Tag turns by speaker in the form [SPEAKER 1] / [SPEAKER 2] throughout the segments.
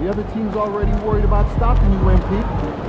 [SPEAKER 1] The other team's already worried about stopping you, MP.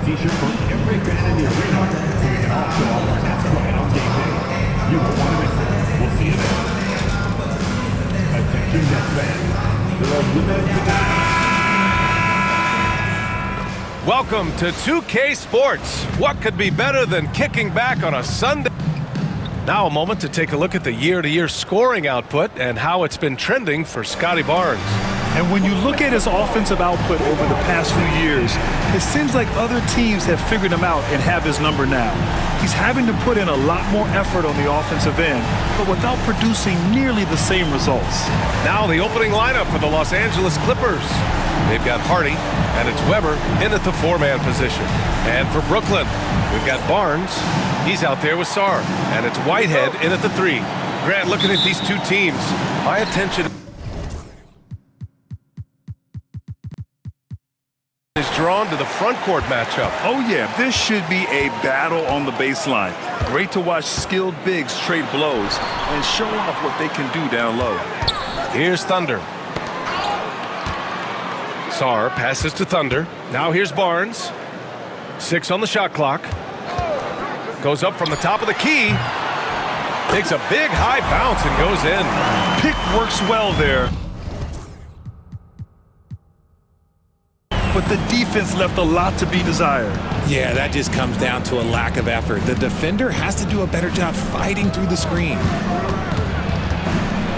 [SPEAKER 2] T-shirt for every fan in the arena, so we can all show off our Nats pride on game day. You won't want to miss it. We'll see you there. Attention Nets fans. There are limited.
[SPEAKER 3] Welcome to 2K Sports. What could be better than kicking back on a Sunday? Now a moment to take a look at the year-to-year scoring output and how it's been trending for Scotty Barnes.
[SPEAKER 4] And when you look at his offensive output over the past few years, it seems like other teams have figured him out and have his number now. He's having to put in a lot more effort on the offensive end, but without producing nearly the same results.
[SPEAKER 3] Now the opening lineup for the Los Angeles Clippers. They've got Hardy, and it's Weber in at the four-man position. And for Brooklyn, we've got Barnes. He's out there with Sarr, and it's Whitehead in at the three. Grant, looking at these two teams, my attention is drawn to the front court matchup.
[SPEAKER 4] Oh yeah, this should be a battle on the baseline. Great to watch skilled bigs trade blows and show off what they can do down low.
[SPEAKER 3] Here's Thunder. Sarr passes to Thunder. Now here's Barnes. 6 on the shot clock. Goes up from the top of the key. Takes a big high bounce and goes in.
[SPEAKER 4] Pick works well there. But the defense left a lot to be desired.
[SPEAKER 5] Yeah, that just comes down to a lack of effort. The defender has to do a better job fighting through the screen.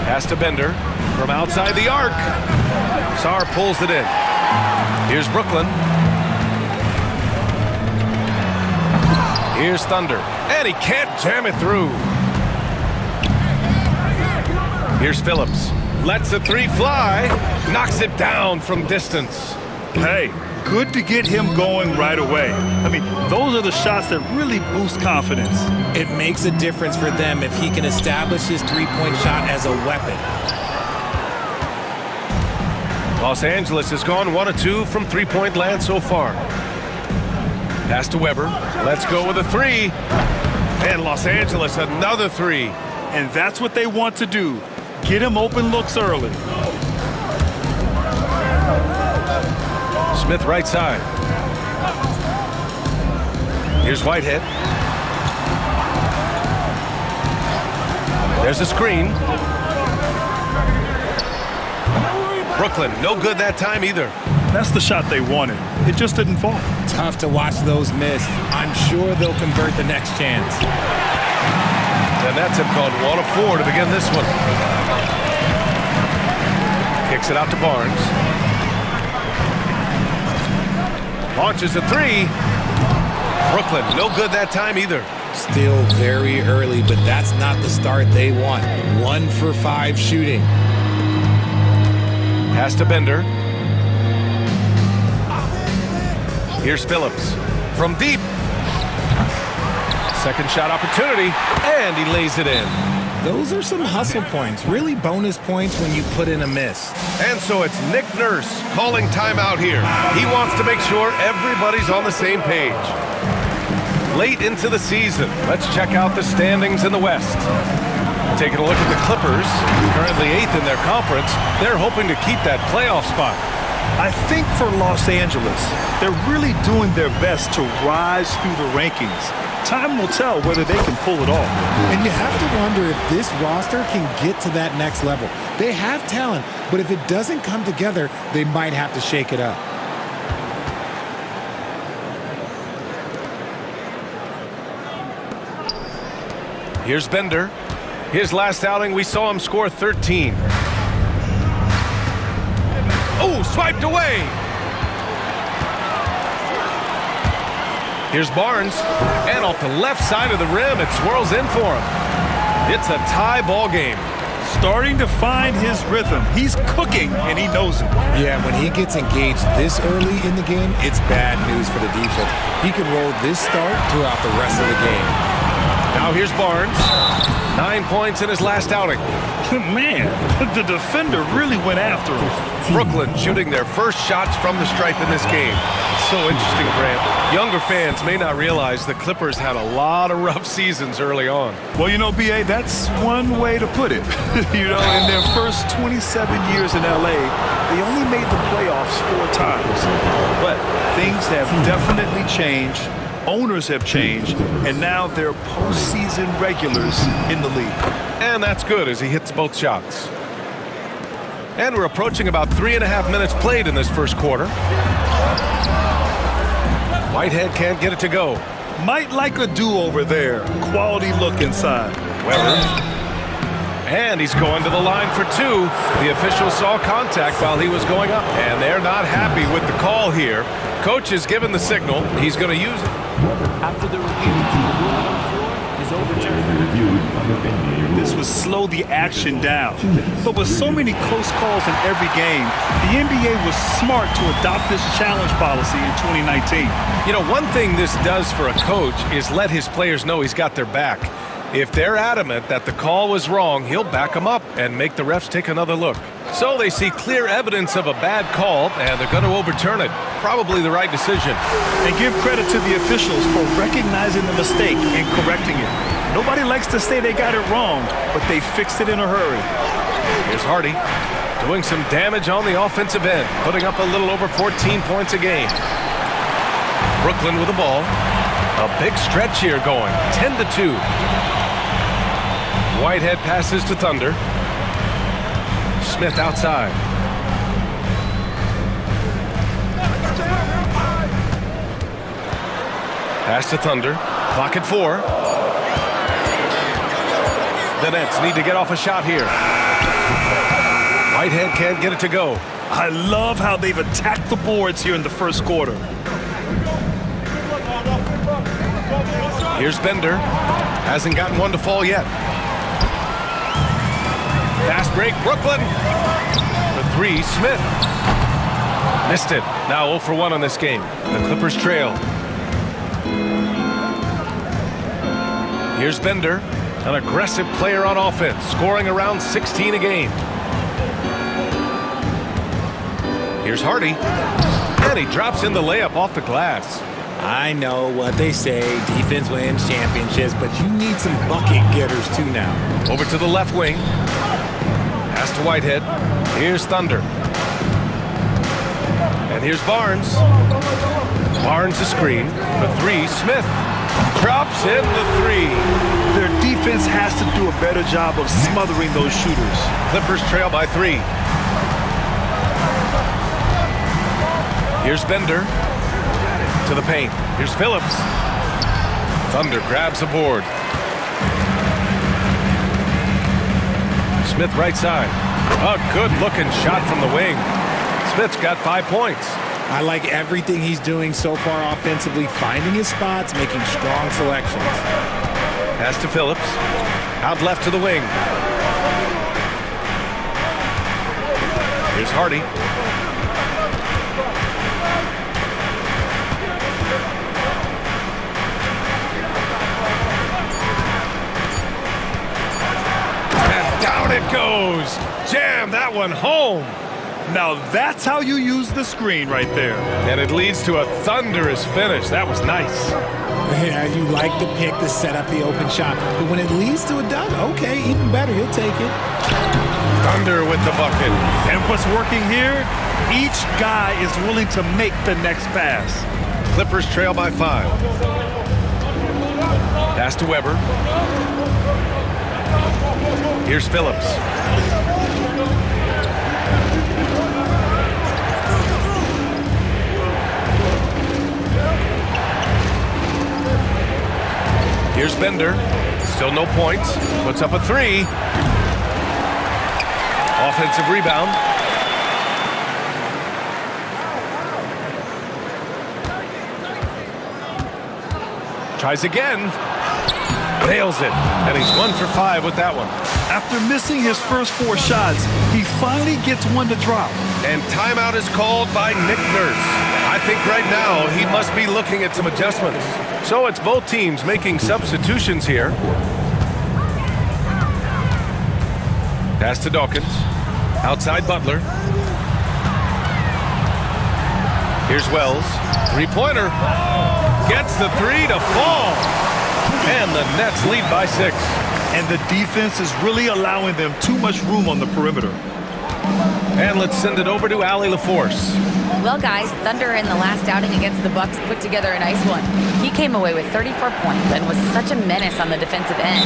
[SPEAKER 3] Pass to Bender from outside the arc. Sarr pulls it in. Here's Brooklyn. Here's Thunder. And he can't jam it through. Here's Phillips. Lets the three fly. Knocks it down from distance.
[SPEAKER 4] Hey, good to get him going right away. I mean, those are the shots that really boost confidence.
[SPEAKER 5] It makes a difference for them if he can establish his three-point shot as a weapon.
[SPEAKER 3] Los Angeles has gone 1 of 2 from three-point land so far. Pass to Weber. Let's go with a three. And Los Angeles another three.
[SPEAKER 4] And that's what they want to do. Get him open looks early.
[SPEAKER 3] Smith right side. Here's Whitehead. There's a screen. Brooklyn, no good that time either.
[SPEAKER 4] That's the shot they wanted. It just didn't fall.
[SPEAKER 5] Tough to watch those miss. I'm sure they'll convert the next chance.
[SPEAKER 3] And that's him called 1 of 4 to begin this one. Kicks it out to Barnes. Launches a three. Brooklyn, no good that time either.
[SPEAKER 5] Still very early, but that's not the start they want. 1 for 5 shooting.
[SPEAKER 3] Pass to Bender. Here's Phillips from deep. Second shot opportunity, and he lays it in.
[SPEAKER 5] Those are some hustle points, really bonus points when you put in a miss.
[SPEAKER 3] And so it's Nick Nurse calling timeout here. He wants to make sure everybody's on the same page. Late into the season, let's check out the standings in the West. Taking a look at the Clippers, currently 8th in their conference. They're hoping to keep that playoff spot.
[SPEAKER 4] I think for Los Angeles, they're really doing their best to rise through the rankings. Time will tell whether they can pull it off.
[SPEAKER 6] And you have to wonder if this roster can get to that next level. They have talent, but if it doesn't come together, they might have to shake it up.
[SPEAKER 3] Here's Bender. His last outing, we saw him score 13. Oh, swiped away. Here's Barnes, and off the left side of the rim, it swirls in for him. It's a tie ball game.
[SPEAKER 4] Starting to find his rhythm. He's cooking, and he knows it.
[SPEAKER 6] Yeah, when he gets engaged this early in the game, it's bad news for the defense. He can roll this start throughout the rest of the game.
[SPEAKER 3] Now here's Barnes. 9 points in his last outing.
[SPEAKER 4] Man, the defender really went after him.
[SPEAKER 3] Brooklyn shooting their first shots from the stripe in this game. It's so interesting, Grant. Younger fans may not realize the Clippers had a lot of rough seasons early on.
[SPEAKER 4] Well, you know, B.A., that's one way to put it. You know, in their first 27 years in L.A., they only made the playoffs 4 times. But things have definitely changed. Owners have changed, and now they're postseason regulars in the league.
[SPEAKER 3] And that's good as he hits both shots. And we're approaching about 3.5 minutes played in this first quarter. Whitehead can't get it to go.
[SPEAKER 4] Might like a do-over there. Quality look inside.
[SPEAKER 3] Weber. And he's going to the line for 2. The official saw contact while he was going up. And they're not happy with the call here. Coach has given the signal. He's going to use it.
[SPEAKER 1] After the review, the rule on the floor is overturned.
[SPEAKER 4] This would slow the action down. But with so many close calls in every game, the NBA was smart to adopt this challenge policy in 2019.
[SPEAKER 3] You know, one thing this does for a coach is let his players know he's got their back. If they're adamant that the call was wrong, he'll back them up and make the refs take another look. So they see clear evidence of a bad call, and they're going to overturn it. Probably the right decision.
[SPEAKER 4] And give credit to the officials for recognizing the mistake and correcting it. Nobody likes to say they got it wrong, but they fixed it in a hurry.
[SPEAKER 3] Here's Hardy doing some damage on the offensive end, putting up a little over 14 points a game. Brooklyn with the ball. A big stretch here going, 10-2. Whitehead passes to Thunder. Smith outside. Pass to Thunder. Clock at 4. The Nets need to get off a shot here. Whitehead can't get it to go.
[SPEAKER 4] I love how they've attacked the boards here in the first quarter.
[SPEAKER 3] Here's Bender. Hasn't gotten one to fall yet. Fast break, Brooklyn. The 3, Smith. Missed it. Now 0 for 1 on this game. The Clippers trail. Here's Bender, an aggressive player on offense, scoring around 16 a game. Here's Hardy, and he drops in the layup off the glass.
[SPEAKER 6] I know what they say, defense wins championships, but you need some bucket getters too now.
[SPEAKER 3] Over to the left wing. Pass to Whitehead. Here's Thunder. And here's Barnes. Barnes a screen. The 3, Smith. Drops in the 3.
[SPEAKER 4] Their defense has to do a better job of smothering those shooters.
[SPEAKER 3] Clippers trail by 3. Here's Bender. To the paint. Here's Phillips. Thunder grabs a board. Smith right side. A good-looking shot from the wing. Smith's got 5 points.
[SPEAKER 6] I like everything he's doing so far offensively, finding his spots, making strong selections.
[SPEAKER 3] Pass to Phillips. Out left to the wing. Here's Hardy. And down it goes. Jam that one home.
[SPEAKER 4] Now that's how you use the screen right there.
[SPEAKER 3] And it leads to a thunderous finish. That was nice.
[SPEAKER 6] Yeah, you like the pick to set up the open shot, but when it leads to a dunk, okay, even better, you'll take it.
[SPEAKER 3] Thunder with the bucket.
[SPEAKER 4] And what's working here, each guy is willing to make the next pass.
[SPEAKER 3] Clippers trail by 5. Pass to Weber. Here's Phillips. Here's Bender. Still no points. Puts up a 3. Offensive rebound. Tries again. Nails it. And he's 1 for 5 with that one.
[SPEAKER 4] After missing his first 4 shots, he finally gets one to drop.
[SPEAKER 3] And timeout is called by Nick Nurse. I think right now he must be looking at some adjustments. So it's both teams making substitutions here. Pass to Dawkins. Outside Butler. Here's Wells. Three-pointer. Gets the 3 to fall. And the Nets lead by 6.
[SPEAKER 4] And the defense is really allowing them too much room on the perimeter.
[SPEAKER 3] And let's send it over to Allie LaForce.
[SPEAKER 7] Well, guys, Thunder in the last outing against the Bucks put together a nice one. He came away with 34 points and was such a menace on the defensive end.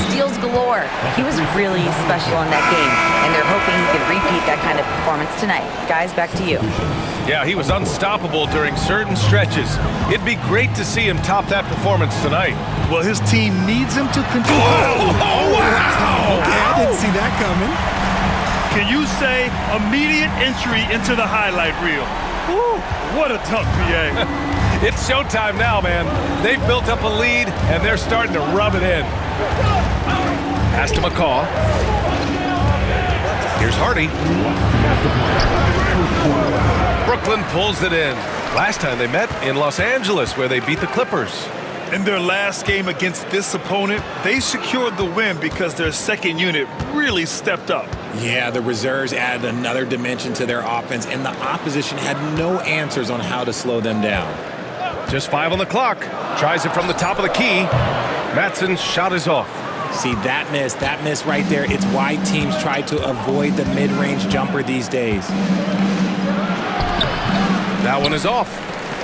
[SPEAKER 7] Steals galore. He was really special in that game, and they're hoping he can repeat that kind of performance tonight. Guys, back to you.
[SPEAKER 3] Yeah, he was unstoppable during certain stretches. It'd be great to see him top that performance tonight.
[SPEAKER 4] Well, his team needs him to continue.
[SPEAKER 3] Oh, wow!
[SPEAKER 6] Okay, I didn't see that coming.
[SPEAKER 4] Can you say immediate entry into the highlight reel? Woo, what a dunk, PA.
[SPEAKER 3] It's showtime now, man. They've built up a lead, and they're starting to rub it in. Pass to McCaw. Here's Hardy. Brooklyn pulls it in. Last time they met in Los Angeles, where they beat the Clippers.
[SPEAKER 4] In their last game against this opponent, they secured the win because their second unit really stepped up.
[SPEAKER 5] Yeah, the reserves added another dimension to their offense, and the opposition had no answers on how to slow them down.
[SPEAKER 3] Just 5 on the clock. Tries it from the top of the key. Matson's shot is off.
[SPEAKER 5] See, that miss right there, it's why teams try to avoid the mid-range jumper these days.
[SPEAKER 3] That one is off.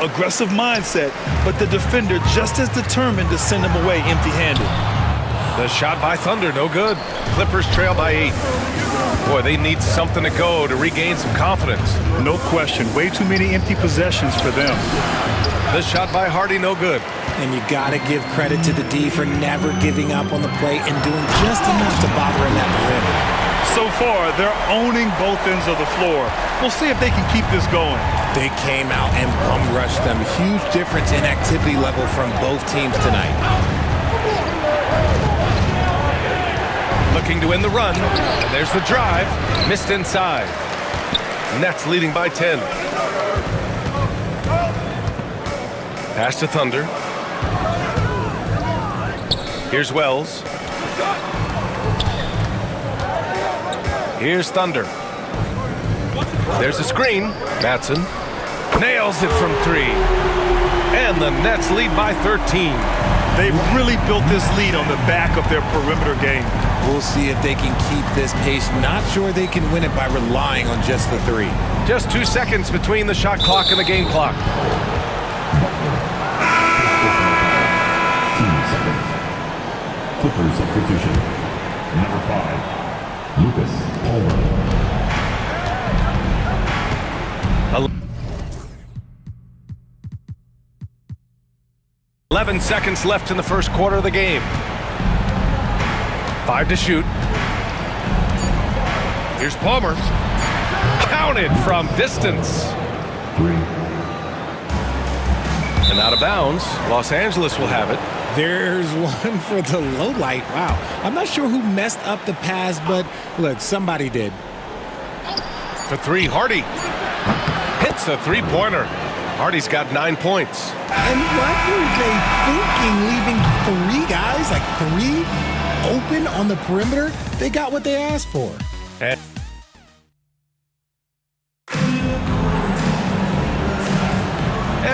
[SPEAKER 4] Aggressive mindset, but the defender just as determined to send him away empty-handed.
[SPEAKER 3] The shot by Thunder, no good. Clippers trail by 8. Boy, they need something to go to regain some confidence.
[SPEAKER 4] No question, way too many empty possessions for them.
[SPEAKER 3] The shot by Hardy, no good.
[SPEAKER 5] And you gotta give credit to the D for never giving up on the play and doing just enough to bother in that perimeter.
[SPEAKER 4] So far, they're owning both ends of the floor. We'll see if they can keep this going.
[SPEAKER 5] They came out and bum rushed them. Huge difference in activity level from both teams tonight.
[SPEAKER 3] Looking to win the run. And there's the drive. Missed inside. Nets leading by 10. Pass to Thunder. Here's Wells. Here's Thunder. There's a screen. Matson nails it from 3. And the Nets lead by 13.
[SPEAKER 4] They've really built this lead on the back of their perimeter game.
[SPEAKER 5] We'll see if they can keep this pace. Not sure they can win it by relying on just the 3.
[SPEAKER 3] Just 2 seconds between the shot clock and the game clock.
[SPEAKER 2] 2 seconds. Clippers substitution. Number 5, Lucas Palmer.
[SPEAKER 3] 11 seconds left in the first quarter of the game. 5 to shoot. Here's Palmer. Counted from distance.
[SPEAKER 2] 3.
[SPEAKER 3] And out of bounds. Los Angeles will have it.
[SPEAKER 6] There's one for the low light. Wow. I'm not sure who messed up the pass, but look, somebody did.
[SPEAKER 3] For 3, Hardy. Hits a 3-pointer. Hardy's got 9 points.
[SPEAKER 6] And what were they thinking, leaving 3 guys, like 3 open on the perimeter? They got what they asked for.
[SPEAKER 3] And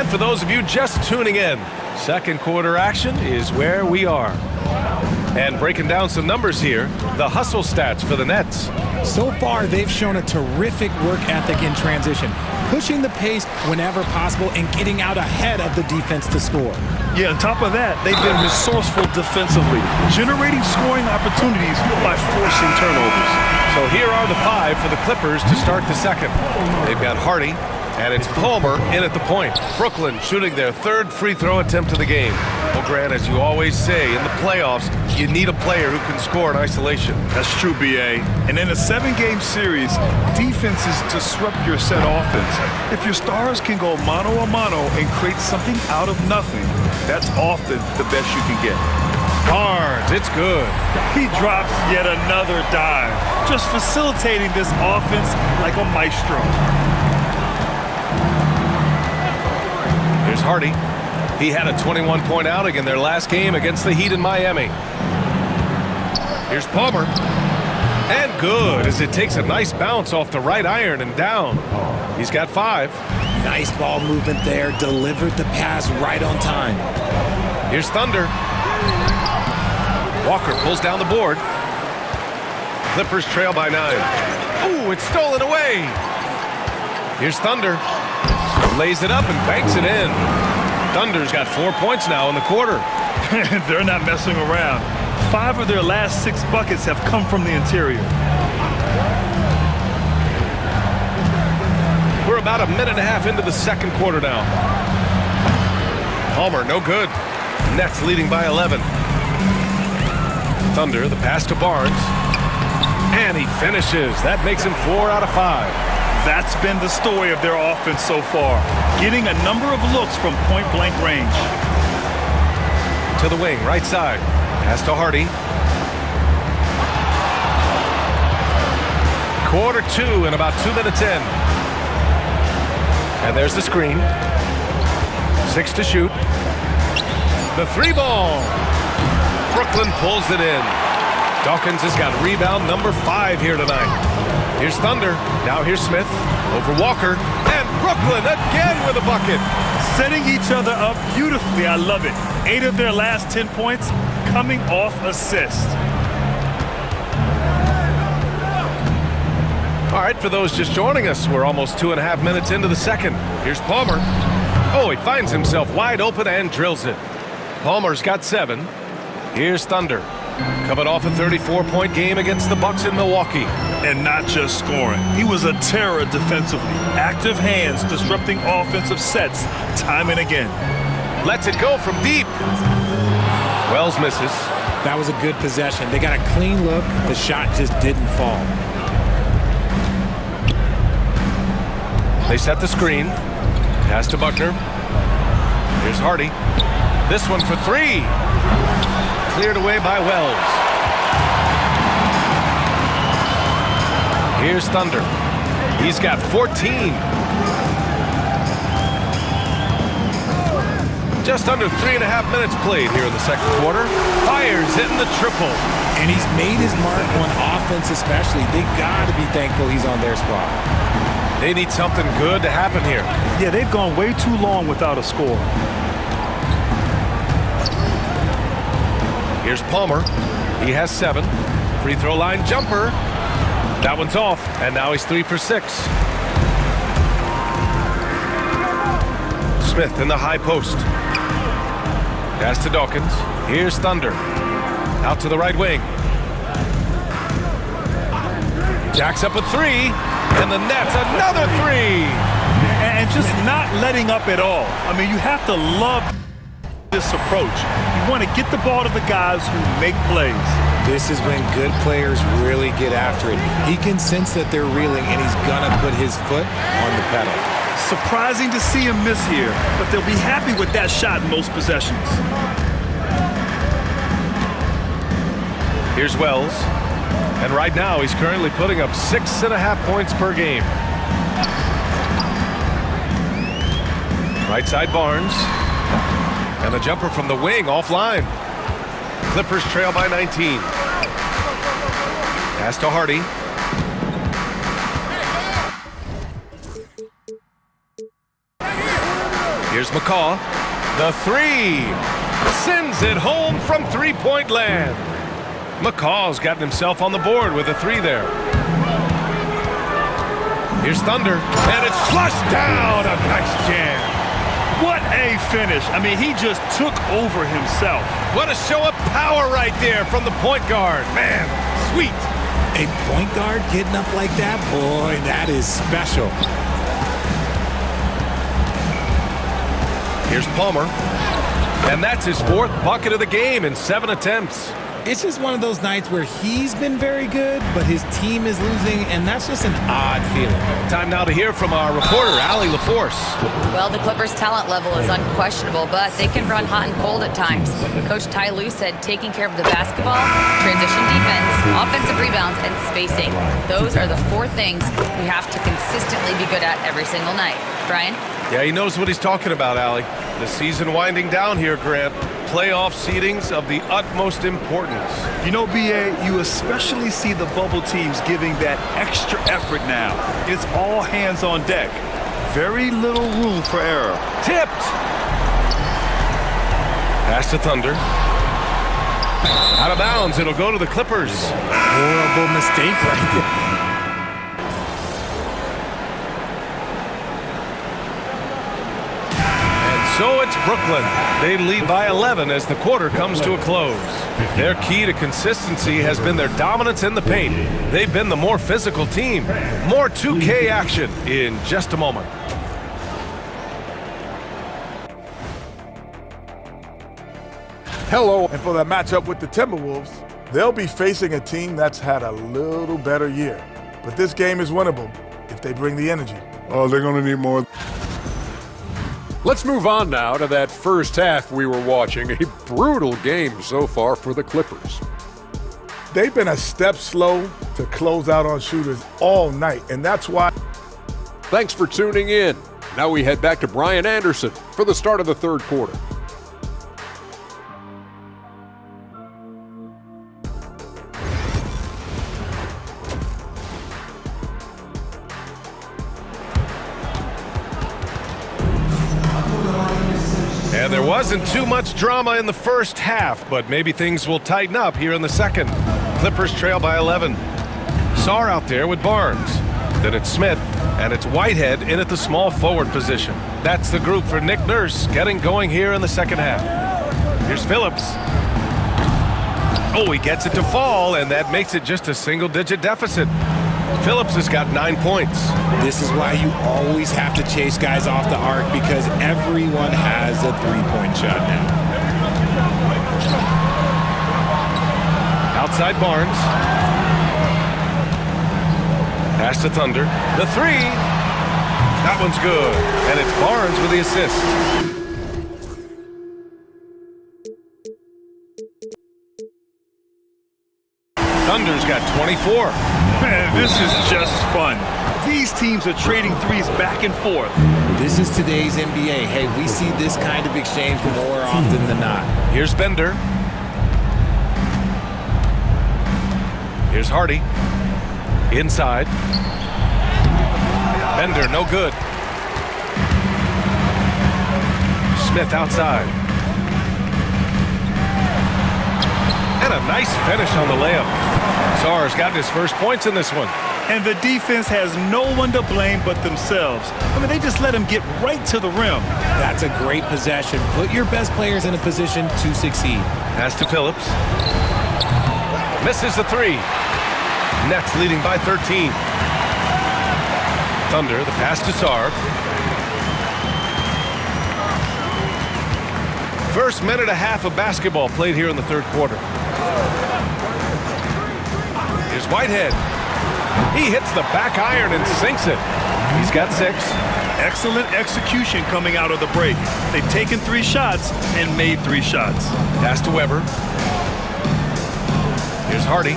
[SPEAKER 3] for those of you just tuning in, second quarter action is where we are. And breaking down some numbers here, the hustle stats for the Nets.
[SPEAKER 6] So far, they've shown a terrific work ethic in transition, pushing the pace whenever possible and getting out ahead of the defense to score.
[SPEAKER 4] Yeah, on top of that, they've been resourceful defensively, generating scoring opportunities by forcing turnovers.
[SPEAKER 3] So here are the 5 for the Clippers to start the second. They've got Hardy, And it's Palmer in at the point. Brooklyn shooting their third free throw attempt of the game. Well, Grant, as you always say, in the playoffs, you need a player who can score in isolation.
[SPEAKER 4] That's true, B.A. And in a 7-game series, defenses disrupt your set offense. If your stars can go mano a mano and create something out of nothing, that's often the best you can get.
[SPEAKER 3] Barnes, it's good.
[SPEAKER 4] He drops yet another dime, just facilitating this offense like a maestro.
[SPEAKER 3] Here's Hardy. He had a 21-point outing in their last game against the Heat in Miami. Here's Palmer. And good, as it takes a nice bounce off the right iron and down. He's got 5.
[SPEAKER 5] Nice ball movement there. Delivered the pass right on time.
[SPEAKER 3] Here's Thunder. Walker pulls down the board. Clippers trail by 9. Ooh, it's stolen away. Here's Thunder. Lays it up and banks it in. Thunder's got 4 points now in the quarter.
[SPEAKER 4] They're not messing around. 5 of their last 6 buckets have come from the interior.
[SPEAKER 3] We're about a minute and a half into the second quarter now. Palmer, no good. Nets leading by 11. Thunder, the pass to Barnes. And he finishes. That makes him 4 out of 5.
[SPEAKER 4] That's been the story of their offense so far, getting a number of looks from point-blank range.
[SPEAKER 3] To the wing, right side. Pass to Hardy. Quarter 2 and about 2 minutes in. And there's the screen. 6 to shoot. The 3-ball. Brooklyn pulls it in. Dawkins has got rebound number 5 here tonight. Here's Thunder. Now here's Smith. Over Walker. And Brooklyn again with a bucket.
[SPEAKER 4] Setting each other up beautifully. I love it. 8 of their last 10 points coming off assists.
[SPEAKER 3] All right, for those just joining us, we're almost 2.5 minutes into the second. Here's Palmer. Oh, he finds himself wide open and drills it. Palmer's got 7. Here's Thunder. Coming off a 34-point game against the Bucks in Milwaukee.
[SPEAKER 4] And not just scoring. He was a terror defensively. Active hands disrupting offensive sets time and again.
[SPEAKER 3] Lets it go from deep. Wells misses.
[SPEAKER 5] That was a good possession. They got a clean look. The shot just didn't fall.
[SPEAKER 3] They set the screen. Pass to Buckner. Here's Hardy. This one for 3. Cleared away by Wells. Here's Thunder. He's got 14. Just under 3.5 minutes played here in the second quarter. Fires hitting the triple.
[SPEAKER 5] And he's made his mark on offense especially. They got to be thankful he's on their spot.
[SPEAKER 3] They need something good to happen here.
[SPEAKER 4] Yeah, they've gone way too long without a score.
[SPEAKER 3] Here's Palmer. He has 7. Free throw line jumper. That one's off, and now he's 3 for 6. Smith in the high post. Pass to Dawkins. Here's Thunder. Out to the right wing. Jacks up a 3, and the Nets another 3.
[SPEAKER 4] And just not letting up at all. I mean, you have to love this approach. You want to get the ball to the guys who make plays.
[SPEAKER 5] This is when good players really get after it. He can sense that they're reeling, and he's gonna put his foot on the pedal.
[SPEAKER 4] Surprising to see him miss here, but they'll be happy with that shot in most possessions.
[SPEAKER 3] Here's Wells. And right now, he's currently putting up 6.5 points per game. Right side Barnes. And the jumper from the wing offline. Clippers trail by 19. Pass to Hardy. Here's McCaw. The 3. Sends it home from three-point land. McCaw's gotten himself on the board with a 3 there. Here's Thunder. And it's flushed down. A nice jam.
[SPEAKER 4] What a finish. I mean, he just took over himself.
[SPEAKER 3] What a show of power right there from the point guard. Man, sweet.
[SPEAKER 5] A point guard getting up like that? Boy, that is special.
[SPEAKER 3] Here's Palmer. And that's his 4th bucket of the game in 7 attempts.
[SPEAKER 5] It's just one of those nights where he's been very good, but his team is losing, and that's just an odd feeling.
[SPEAKER 3] Time now to hear from our reporter, Allie LaForce.
[SPEAKER 7] Well, the Clippers' talent level is unquestionable, but they can run hot and cold at times. Coach Ty Lue said taking care of the basketball, transition defense, offensive rebounds, and spacing. Those are the 4 things we have to consistently be good at every single night. Brian?
[SPEAKER 3] Yeah, he knows what he's talking about, Allie. The season winding down here, Grant. Playoff seedings of the utmost importance.
[SPEAKER 4] You know, BA, you especially see the bubble teams giving that extra effort now. It's all hands on deck. Very little room for error.
[SPEAKER 3] Tipped! Pass to Thunder. Out of bounds, it'll go to the Clippers.
[SPEAKER 5] Horrible mistake right there.
[SPEAKER 3] So it's Brooklyn. They lead by 11 as the quarter comes to a close. Their key to consistency has been their dominance in the paint. They've been the more physical team. More 2K action in just a moment.
[SPEAKER 8] Hello, and for that matchup with the Timberwolves, they'll be facing a team that's had a little better year. But this game is winnable if they bring the energy.
[SPEAKER 9] Oh, they're going to need more. Let's move on now to that first half we were watching. A brutal game so far for the Clippers.
[SPEAKER 8] They've been a step slow to close out on shooters all night, and that's why.
[SPEAKER 9] Thanks for tuning in. Now we head back to Brian Anderson for the start of the third quarter.
[SPEAKER 3] And there wasn't too much drama in the first half, but maybe things will tighten up here in the second. Clippers trail by 11. Sarr out there with Barnes. Then it's Smith, and it's Whitehead in at the small forward position. That's the group for Nick Nurse getting going here in the second half. Here's Phillips. Oh, he gets it to fall, and that makes it just a single-digit deficit. Phillips has got 9 points.
[SPEAKER 5] This is why you always have to chase guys off the arc, because everyone has a three-point shot now.
[SPEAKER 3] Outside Barnes. Pass to Thunder. The 3. That one's good. And it's Barnes with the assist. Thunder's got 24.
[SPEAKER 4] Man, this is just fun. These teams are trading threes back and forth.
[SPEAKER 5] This is today's NBA. Hey, we see this kind of exchange more often than not.
[SPEAKER 3] Here's Bender. Here's Hardy. Inside. Bender, no good. Smith outside. And a nice finish on the layup. Sarr's gotten his first points in this one.
[SPEAKER 4] And the defense has no one to blame but themselves. I mean, they just let him get right to the rim.
[SPEAKER 5] That's a great possession. Put your best players in a position to succeed.
[SPEAKER 3] Pass to Phillips. Misses the 3. Nets leading by 13. Thunder, the pass to Sarr. First minute and a half of basketball played here in the third quarter. Here's Whitehead. He hits the back iron and sinks it. He's got 6.
[SPEAKER 4] Excellent execution coming out of the break. They've taken 3 shots and made 3 shots.
[SPEAKER 3] Pass to Weber. Here's Hardy.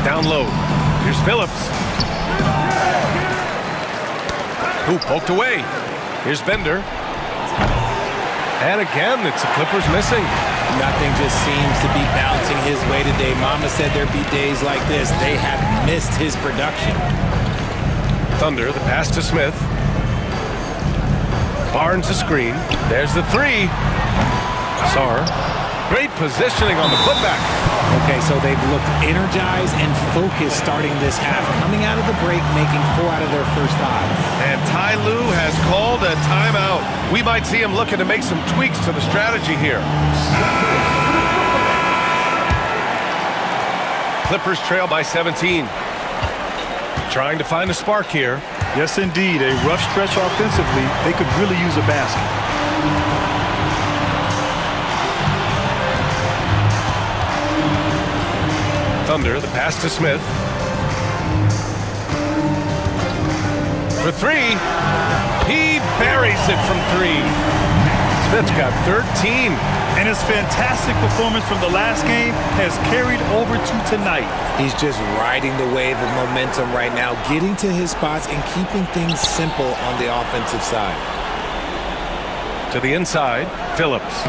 [SPEAKER 3] Down low. Here's Phillips. Who poked away. Here's Bender. And again, it's the Clippers missing.
[SPEAKER 5] Nothing just seems to be bouncing his way today. Mama said there'd be days like this. They have missed his production.
[SPEAKER 3] Thunder, the pass to Smith. Barnes the screen. There's the 3. Sarr. Great positioning on the putback.
[SPEAKER 5] Okay, so they've looked energized and focused starting this half. Coming out of the break, making 4 out of their first 5.
[SPEAKER 3] And Ty Lue has called a timeout. We might see him looking to make some tweaks to the strategy here. Clippers trail by 17. Trying to find a spark here.
[SPEAKER 4] Yes, indeed. A rough stretch offensively. They could really use a basket.
[SPEAKER 3] Thunder, the pass to Smith. For three. He buries it from three. Smith's got 13.
[SPEAKER 4] And his fantastic performance from the last game has carried over to tonight.
[SPEAKER 5] He's just riding the wave of momentum right now, getting to his spots and keeping things simple on the offensive side.
[SPEAKER 3] To the inside, Phillips.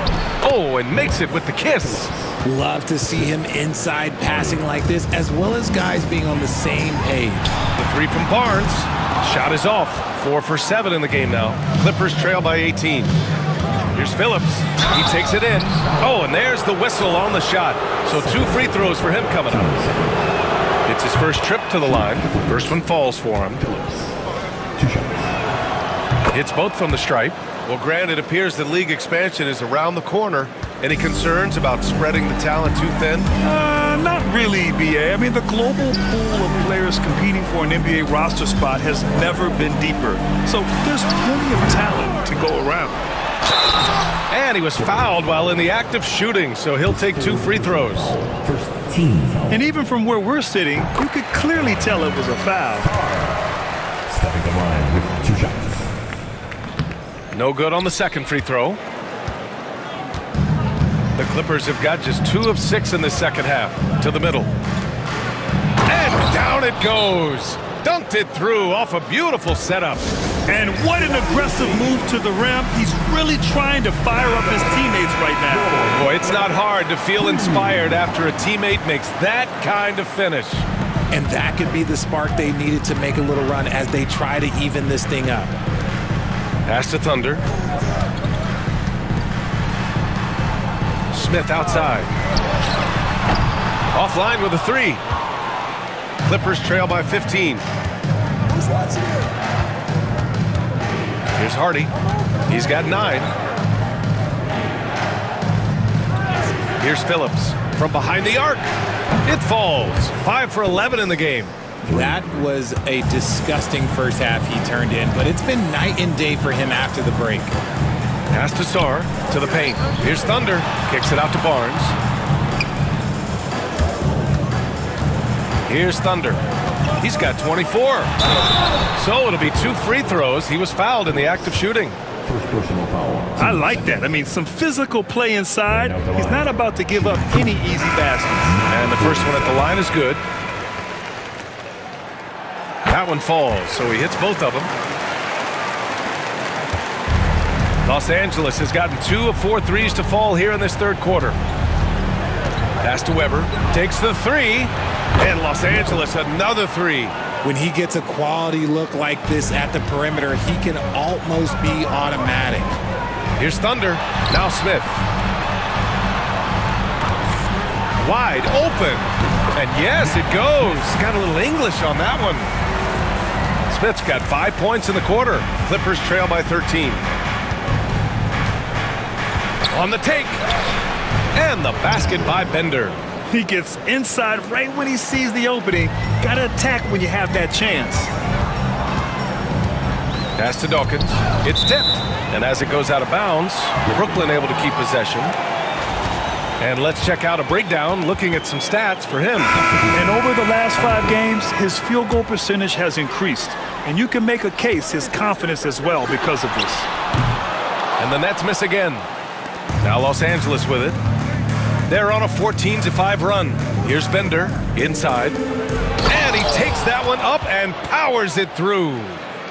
[SPEAKER 3] Oh, and makes it with the kiss.
[SPEAKER 5] Love to see him inside passing like this, as well as guys being on the same page.
[SPEAKER 3] The three from Barnes. Shot is off. 4 for 7 in the game now. Clippers trail by 18. Here's Phillips. He takes it in. Oh, and there's the whistle on the shot. So 2 free throws for him coming up. It's his first trip to the line. First one falls for him. Hits both from the stripe. Well, Grant, it appears that league expansion is around the corner. Any concerns about spreading the talent too thin?
[SPEAKER 4] Not really, B.A. I mean, the global pool of players competing for an NBA roster spot has never been deeper. So there's plenty of talent to go around.
[SPEAKER 3] And he was fouled while in the act of shooting, so he'll take 2 free throws.
[SPEAKER 1] First team foul.
[SPEAKER 4] And even from where we're sitting, you could clearly tell it was a foul.
[SPEAKER 1] Stepping the line with 2 shots.
[SPEAKER 3] No good on the second free throw. The Clippers have got just 2 of 6 in the second half. To the middle. And down it goes. Dunked it through off a beautiful setup.
[SPEAKER 4] And what an aggressive move to the rim. He's really trying to fire up his teammates right now.
[SPEAKER 3] Boy, it's not hard to feel inspired after a teammate makes that kind of finish.
[SPEAKER 5] And that could be the spark they needed to make a little run as they try to even this thing up.
[SPEAKER 3] Pass to Thunder. Smith outside. Offline with a 3. Clippers trail by 15. Here's Hardy. He's got 9. Here's Phillips from behind the arc. It falls. 5 for 11 in the game.
[SPEAKER 5] That was a disgusting first half he turned in, but it's been night and day for him after the break.
[SPEAKER 3] Pass to Sarr, to the paint. Here's Thunder, kicks it out to Barnes. Here's Thunder. He's got 24. So it'll be 2 free throws. He was fouled in the act of shooting.
[SPEAKER 1] First personal foul.
[SPEAKER 4] I like that. I mean, some physical play inside. He's not about to give up any easy baskets.
[SPEAKER 3] And the first one at the line is good. That one falls, so he hits both of them. Los Angeles has gotten 2 of 4 threes to fall here in this third quarter. Pass to Weber, takes the 3, and Los Angeles another 3.
[SPEAKER 5] When he gets a quality look like this at the perimeter, he can almost be automatic.
[SPEAKER 3] Here's Thunder, now Smith. Wide open, and yes, it goes. Got a little English on that one. Smith's got 5 points in the quarter. Clippers trail by 13. On the take. And the basket by Bender.
[SPEAKER 4] He gets inside right when he sees the opening. Got to attack when you have that chance.
[SPEAKER 3] Pass to Dawkins. It's tipped. And as it goes out of bounds, Brooklyn able to keep possession. And let's check out a breakdown looking at some stats for him.
[SPEAKER 4] And over the last 5 games, his field goal percentage has increased. And you can make a case his confidence as well because of this.
[SPEAKER 3] And the Nets miss again. Now Los Angeles with it. They're on a 14-5 run. Here's Bender inside. And he takes that one up and powers it through.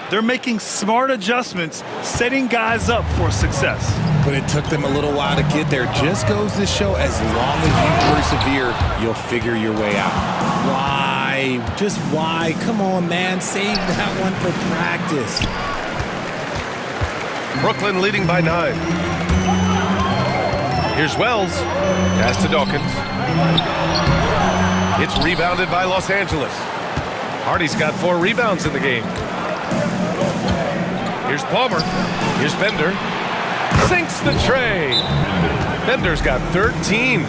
[SPEAKER 4] They're making smart adjustments, setting guys up for success.
[SPEAKER 5] But it took them a little while to get there. Just goes to show as long as you persevere, you'll figure your way out. Why? Just why? Come on, man. Save that one for practice.
[SPEAKER 3] Brooklyn leading by 9. Here's Wells. Pass to Dawkins. It's rebounded by Los Angeles. Hardy's got 4 rebounds in the game. Here's Palmer. Here's Bender. Sinks the tray. Bender's got 13.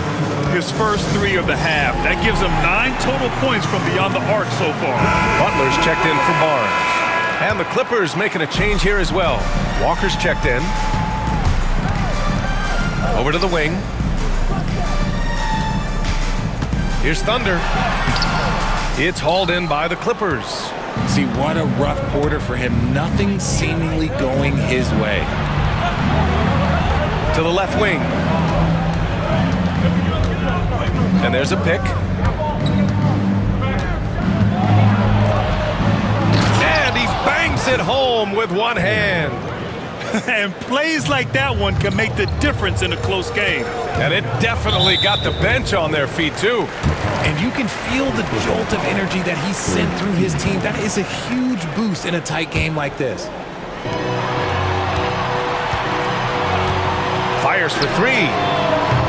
[SPEAKER 4] His first 3 of the half. That gives him 9 total points from beyond the arc so far.
[SPEAKER 3] Butler's checked in for Barnes. And the Clippers making a change here as well. Walker's checked in. Over to the wing. Here's Thunder. It's hauled in by the Clippers.
[SPEAKER 5] See, what a rough quarter for him. Nothing seemingly going his way.
[SPEAKER 3] To the left wing. And there's a pick. And he bangs it home with one hand.
[SPEAKER 4] And plays like that one can make the difference in a close game.
[SPEAKER 3] And it definitely got the bench on their feet, too.
[SPEAKER 5] And you can feel the jolt of energy that he sent through his team. That is a huge boost in a tight game like this.
[SPEAKER 3] Fires for three.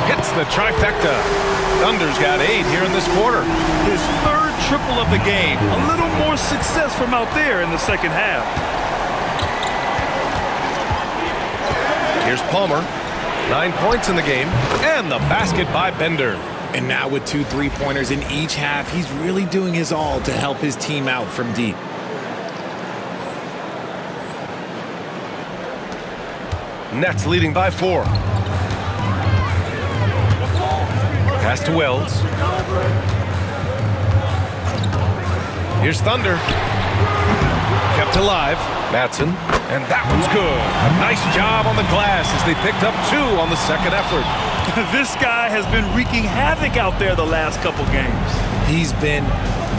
[SPEAKER 3] Hits the trifecta. Thunder's got 8 here in this quarter.
[SPEAKER 4] His third triple of the game. A little more success from out there in the second half.
[SPEAKER 3] Here's Palmer. 9 points in the game. And the basket by Bender.
[SPEAKER 5] And now with 2 3-pointers in each half, he's really doing his all to help his team out from deep.
[SPEAKER 3] Nets leading by 4. Pass to Wells. Here's Thunder. Kept alive. Matson. And that one's good. A nice job on the glass as they picked up 2 on the second effort.
[SPEAKER 4] This guy has been wreaking havoc out there the last couple games.
[SPEAKER 5] He's been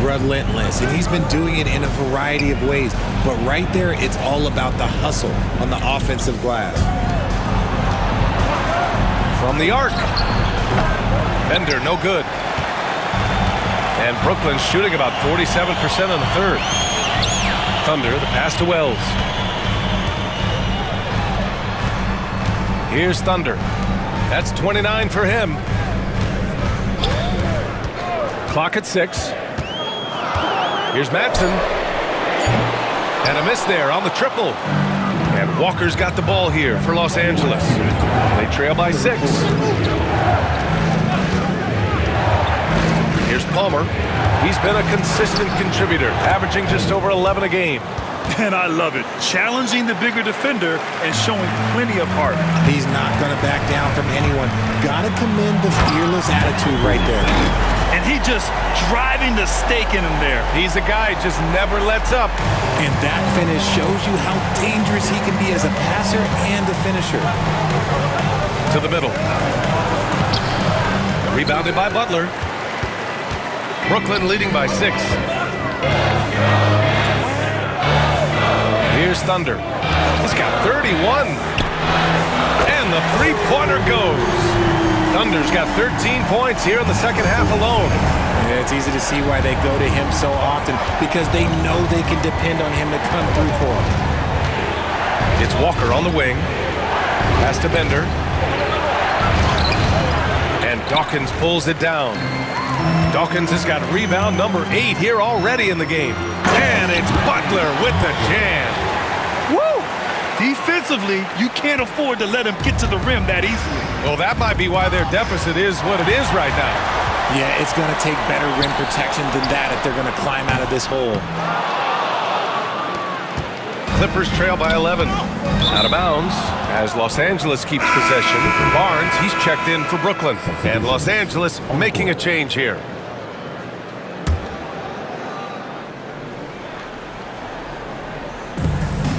[SPEAKER 5] relentless, and he's been doing it in a variety of ways. But right there, it's all about the hustle on the offensive glass.
[SPEAKER 3] From the arc. Bender, no good. And Brooklyn's shooting about 47% in the third. Thunder, the pass to Wells. Here's Thunder. That's 29 for him. Clock at 6. Here's Matson. And a miss there on the triple. And Walker's got the ball here for Los Angeles. They trail by 6. Here's Palmer. He's been a consistent contributor, averaging just over 11 a game.
[SPEAKER 4] And I love it. Challenging the bigger defender and showing plenty of heart.
[SPEAKER 5] He's not going to back down from anyone. Got to commend the fearless attitude right there.
[SPEAKER 4] And he just driving the stake in him there.
[SPEAKER 3] He's a guy who just never lets up.
[SPEAKER 5] And that finish shows you how dangerous he can be as a passer and a finisher.
[SPEAKER 3] To the middle. Rebounded by Butler. Brooklyn leading by 6. Here's Thunder. He's got 31. And the three-pointer goes. Thunder's got 13 points here in the second half alone.
[SPEAKER 5] Yeah, it's easy to see why they go to him so often, because they know they can depend on him to come through for them.
[SPEAKER 3] It's Walker on the wing. Pass to Bender. And Dawkins pulls it down. Dawkins has got rebound number 8 here already in the game. And it's Butler with the jam.
[SPEAKER 4] Woo! Defensively, you can't afford to let him get to the rim that easily.
[SPEAKER 3] Well, that might be why their deficit is what it is right now.
[SPEAKER 5] Yeah, it's going to take better rim protection than that if they're going to climb out of this hole.
[SPEAKER 3] Clippers trail by 11. Out of bounds as Los Angeles keeps possession. Barnes, he's checked in for Brooklyn. And Los Angeles making a change here.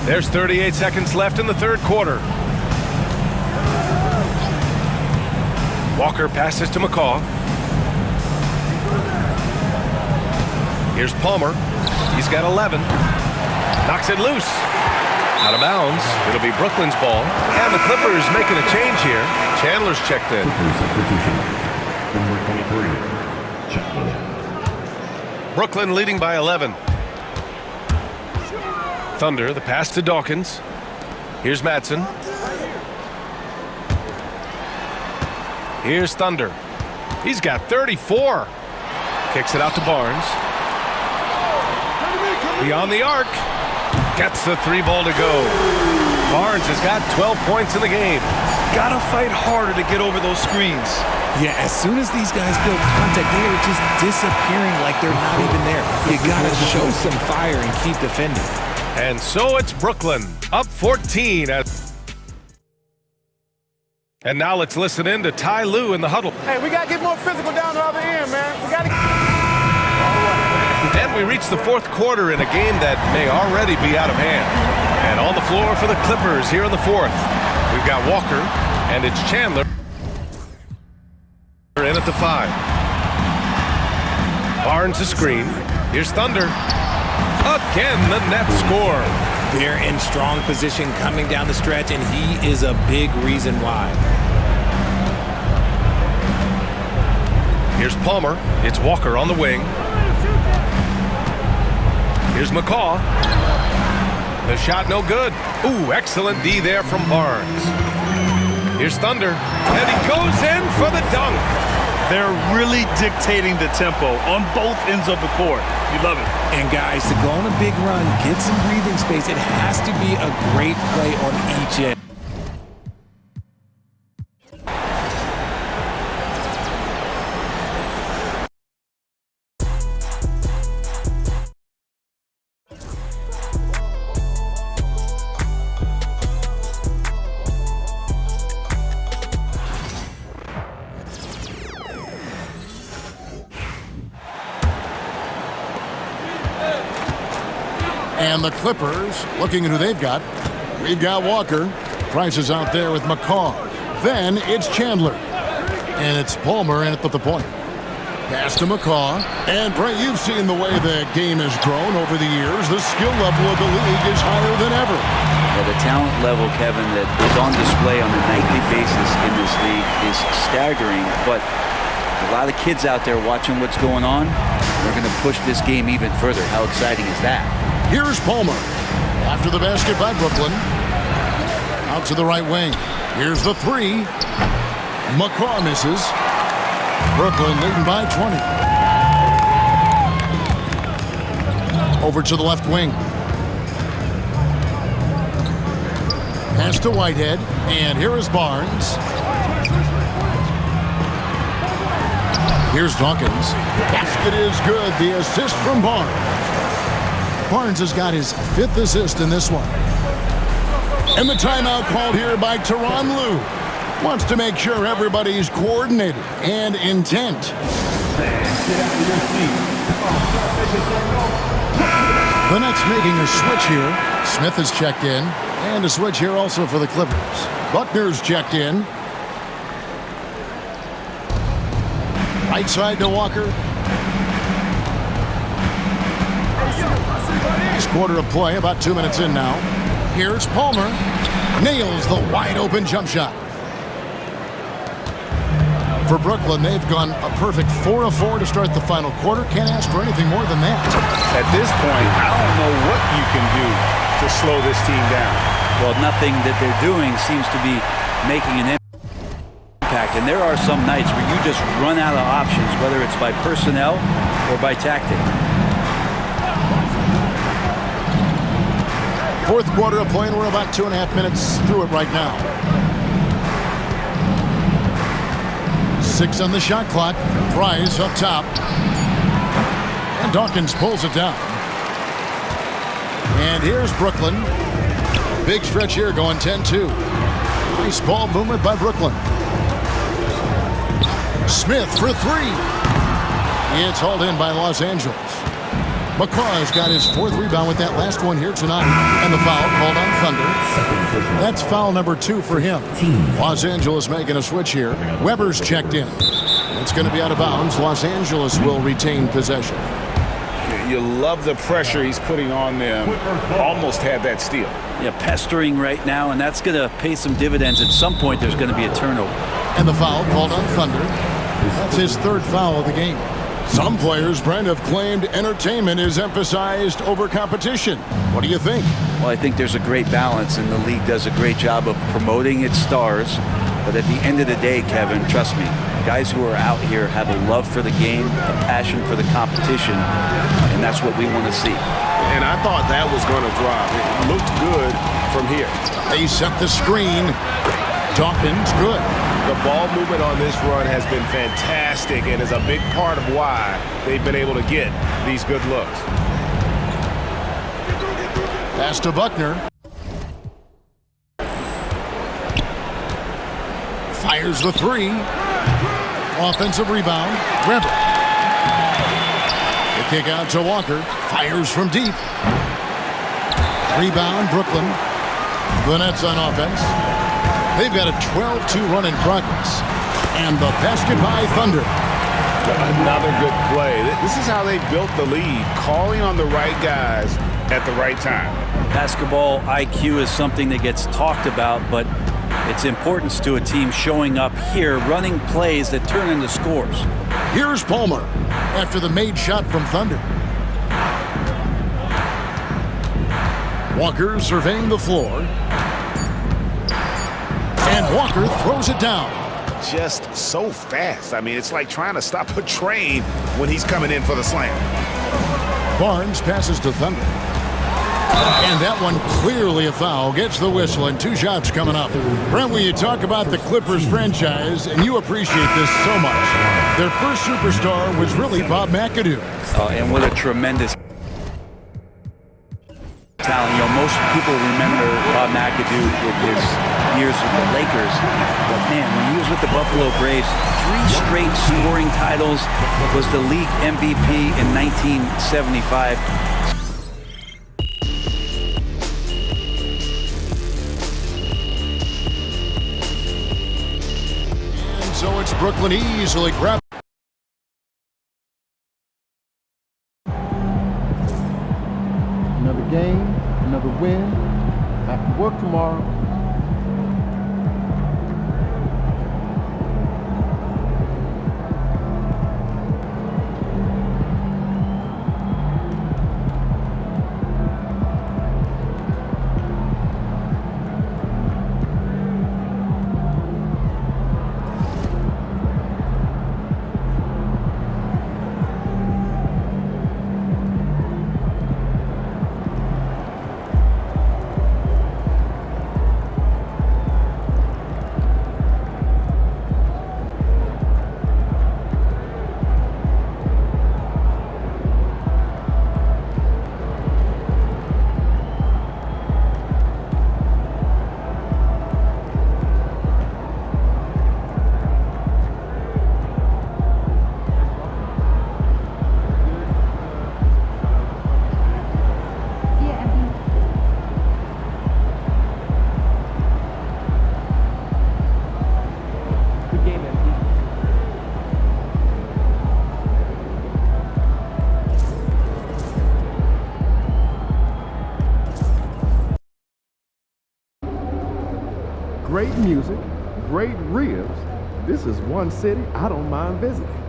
[SPEAKER 3] There's 38 seconds left in the third quarter. Walker passes to McCaw. Here's Palmer. He's got 11. Knocks it loose. Out of bounds. It'll be Brooklyn's ball. And the Clippers making a change here. Chandler's checked in. Brooklyn leading by 11. Thunder, the pass to Dawkins. Here's Matson. Here's Thunder. He's got 34. Kicks it out to Barnes. Beyond the arc. Gets the 3-ball to go. Barnes has got 12 points in the game.
[SPEAKER 4] Gotta fight harder to get over those screens.
[SPEAKER 5] Yeah, as soon as these guys build contact, they are just disappearing like they're not even there. You gotta show some fire and keep defending.
[SPEAKER 3] And so it's Brooklyn, up 14 at... And now let's listen in to Ty Lue in the huddle.
[SPEAKER 8] Hey, we got to get more physical down the other end, man. We got to
[SPEAKER 3] And we reach the fourth quarter in a game that may already be out of hand. And on the floor for the Clippers here in the fourth, we've got Walker, and it's Chandler in at the 5. Barnes a screen. Here's Thunder. Again, the net score.
[SPEAKER 5] They're in strong position coming down the stretch, and he is a big reason why.
[SPEAKER 3] Here's Palmer. It's Walker on the wing. Here's McCaw. The shot no good. Ooh, excellent D there from Barnes. Here's Thunder. And he goes in for the dunk.
[SPEAKER 4] They're really dictating the tempo on both ends of the court. You love it.
[SPEAKER 5] And guys, to go on a big run, get some breathing space, it has to be a great play on each end.
[SPEAKER 10] And the Clippers, looking at who they've got. We've got Walker. Price is out there with McCaw. Then it's Chandler. And it's Palmer in at the point. Pass to McCaw. And, Brent, you've seen the way the game has grown over the years. The skill level of the league is higher than ever.
[SPEAKER 11] Yeah, the talent level, Kevin, that is on display on a nightly basis in this league is staggering. But a lot of kids out there watching what's going on. They're going to push this game even further. How exciting is that?
[SPEAKER 10] Here's Palmer. After the basket by Brooklyn. Out to the right wing. Here's the 3. McCaw misses. Brooklyn leading by 20. Over to the left wing. Pass to Whitehead. And here is Barnes. Here's Dawkins. Basket is good. The assist from Barnes. Barnes has got his 5th assist in this one. And the timeout called here by Tyronn Lue. Wants to make sure everybody's coordinated and intent. The Nets making a switch here. Smith is checked in. And a switch here also for the Clippers. Buckner's checked in. Right side to Walker. Last quarter of play, about 2 minutes in now. Here's Palmer. Nails the wide open jump shot. For Brooklyn, they've gone a perfect 4 of 4 to start the final quarter. Can't ask for anything more than that.
[SPEAKER 12] At this point, I don't know what you can do to slow this team down.
[SPEAKER 11] Well, nothing that they're doing seems to be making an impact. And there are some nights where you just run out of options, whether it's by personnel or by tactic.
[SPEAKER 10] Fourth quarter of play, and we're about 2.5 minutes through it right now. 6 on the shot clock. Price up top. And Dawkins pulls it down. And here's Brooklyn. Big stretch here going 10-2. Nice ball movement by Brooklyn. Smith for 3. It's hauled in by Los Angeles. McCaw's got his 4th rebound with that last one here tonight. And the foul called on Thunder. That's foul number 2 for him. Los Angeles making a switch here. Weber's checked in. It's going to be out of bounds. Los Angeles will retain possession.
[SPEAKER 12] You love the pressure he's putting on them. Almost had that steal.
[SPEAKER 11] Yeah, pestering right now, and that's going to pay some dividends. At some point, there's going to be a turnover.
[SPEAKER 10] And the foul called on Thunder. That's his 3rd foul of the game. Some players, Brent, have claimed entertainment is emphasized over competition. What do you think?
[SPEAKER 11] Well, I think there's a great balance, and the league does a great job of promoting its stars. But at the end of the day, Kevin, trust me, guys who are out here have a love for the game, a passion for the competition, and that's what we want to see.
[SPEAKER 12] And I thought that was going to drop. It looked good from here.
[SPEAKER 10] They set the screen. Dawkins, good.
[SPEAKER 12] The ball movement on this run has been fantastic and is a big part of why they've been able to get these good looks.
[SPEAKER 10] Pass to Buckner. Fires the three. Offensive rebound. Weber. The kick out to Walker. Fires from deep. Rebound, Brooklyn. The Nets on offense. They've got a 12-2 run in progress. And the basket by Thunder.
[SPEAKER 12] Another good play. This is how they built the lead, calling on the right guys at the right time.
[SPEAKER 11] Basketball IQ is something that gets talked about, but its importance to a team showing up here, running plays that turn into scores.
[SPEAKER 10] Here's Palmer after the made shot from Thunder. Walker surveying the floor. And Walker throws it down.
[SPEAKER 12] Just so fast. I mean, it's like trying to stop a train when he's coming in for the slam.
[SPEAKER 10] Barnes passes to Thunder. And that one clearly a foul. Gets the whistle and 2 shots coming up. Brent, when you talk about the Clippers franchise, and you appreciate this so much, their first superstar was really Bob McAdoo.
[SPEAKER 11] And what a tremendous talent. You know, most people remember Bob McAdoo with his years with the Lakers. But man, when he was with the Buffalo Braves, 3 straight scoring titles, was the league MVP in 1975.
[SPEAKER 10] And so it's Brooklyn easily grabbed.
[SPEAKER 13] Another game, another win. Back to work tomorrow. Great music, great ribs. This is one city I don't mind visiting.